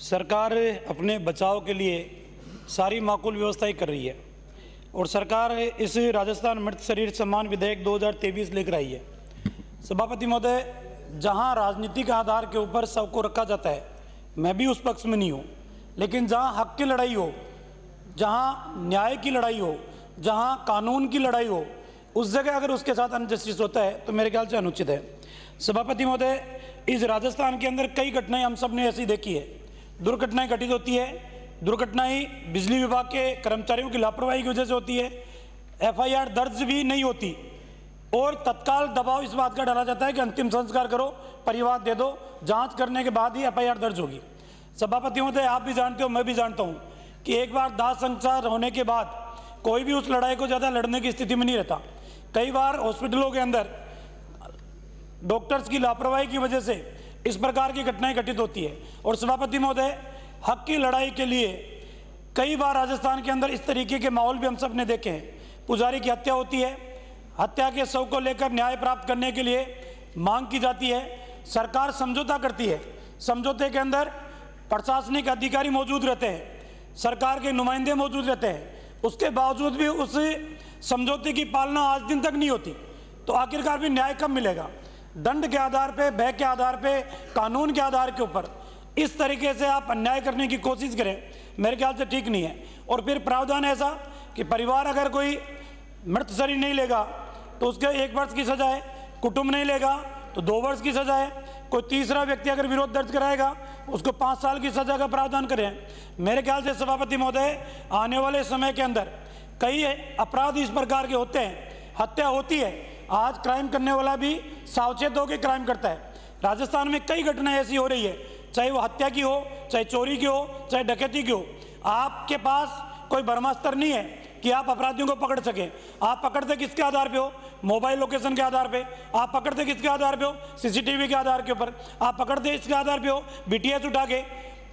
सरकार अपने बचाव के लिए सारी माकूल व्यवस्थाएं कर रही है और सरकार इस राजस्थान मृत शरीर सम्मान विधेयक 2023 लेकर आई है। सभापति महोदय, जहां राजनीति के आधार के ऊपर सबको रखा जाता है, मैं भी उस पक्ष में नहीं हूं, लेकिन जहां हक की लड़ाई हो, जहां न्याय की लड़ाई हो, जहां कानून की लड़ाई हो, उस जगह अगर उसके साथ अनजस्टिस होता है तो मेरे ख्याल से अनुचित है। सभापति महोदय, इस राजस्थान के अंदर कई घटनाएं हम सब ने ऐसी देखी है। दुर्घटनाएं घटित होती है। दुर्घटनाएं बिजली विभाग के कर्मचारियों की लापरवाही की वजह से होती है। एफआईआर दर्ज भी नहीं होती और तत्काल दबाव इस बात का डाला जाता है कि अंतिम संस्कार करो, परिवार दे दो, जांच करने के बाद ही एफआईआर दर्ज होगी। सभापति महोदय, आप भी जानते हो, मैं भी जानता हूं कि एक बार दाह संस्कार होने के बाद कोई भी उस लड़ाई को ज़्यादा लड़ने की स्थिति में नहीं रहता। कई बार हॉस्पिटलों के अंदर डॉक्टर्स की लापरवाही की वजह से इस प्रकार की घटनाएं घटित होती है। और सभापति महोदय, हक की लड़ाई के लिए कई बार राजस्थान के अंदर इस तरीके के माहौल भी हम सब ने देखे हैं। पुजारी की हत्या होती है, हत्या के शव को लेकर न्याय प्राप्त करने के लिए मांग की जाती है, सरकार समझौता करती है, समझौते के अंदर प्रशासनिक अधिकारी मौजूद रहते हैं, सरकार के नुमाइंदे मौजूद रहते हैं, उसके बावजूद भी उस समझौते की पालना आज दिन तक नहीं होती, तो आखिरकार भी न्याय कब मिलेगा? दंड के आधार पे, भय के आधार पे, कानून के आधार के ऊपर इस तरीके से आप अन्याय करने की कोशिश करें, मेरे ख्याल से ठीक नहीं है। और फिर प्रावधान ऐसा कि परिवार अगर कोई मृत शरीर नहीं लेगा तो उसके 1 वर्ष की सजा है, कुटुंब नहीं लेगा तो 2 वर्ष की सजा है, कोई तीसरा व्यक्ति अगर विरोध दर्ज कराएगा उसको 5 साल की सजा का प्रावधान करें। मेरे ख्याल से सभापति महोदय, आने वाले समय के अंदर कई अपराध इस प्रकार के होते हैं, हत्या होती है, आज क्राइम करने वाला भी सावचेत होकर क्राइम करता है। राजस्थान में कई घटनाएं ऐसी हो रही है, चाहे वो हत्या की हो, चाहे चोरी की हो, चाहे डकैती की हो। आपके पास कोई ब्रह्मास्त्र नहीं है कि आप अपराधियों को पकड़ सकें। आप पकड़ते किसके आधार पे हो? मोबाइल लोकेशन के आधार पे। आप पकड़ते किसके आधार पे हो? सीसीटीवी के आधार के ऊपर। आप पकड़ते इसके आधार पे हो बीटीएस उठा के।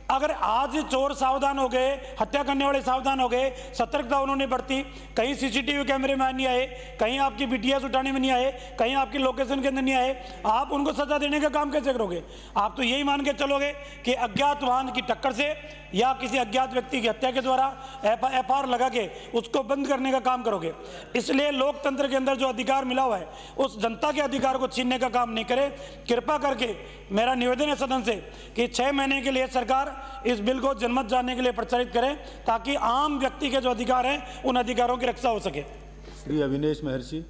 अगर आज चोर सावधान हो गए, हत्या करने वाले सावधान हो गए, सतर्कता उन्होंने बरती, कहीं सीसीटीवी कैमरे में नहीं आए, कहीं आपकी बीटीएस उठाने में नहीं आए, कहीं आपकी लोकेशन के अंदर नहीं आए, आप उनको सजा देने का काम कैसे करोगे? आप तो यही मान के चलोगे कि अज्ञात वाहन की टक्कर से या किसी अज्ञात व्यक्ति की हत्या के द्वारा एफआईआर लगा के उसको बंद करने का काम करोगे। इसलिए लोकतंत्र के अंदर जो अधिकार मिला हुआ है उस जनता के अधिकार को छीनने का काम नहीं करे। कृपा करके मेरा निवेदन है सदन से कि 6 महीने के लिए सरकार इस बिल को जनमत जानने के लिए प्रचारित करें ताकि आम व्यक्ति के जो अधिकार हैं उन अधिकारों की रक्षा हो सके। श्री अविनेश महर्षि।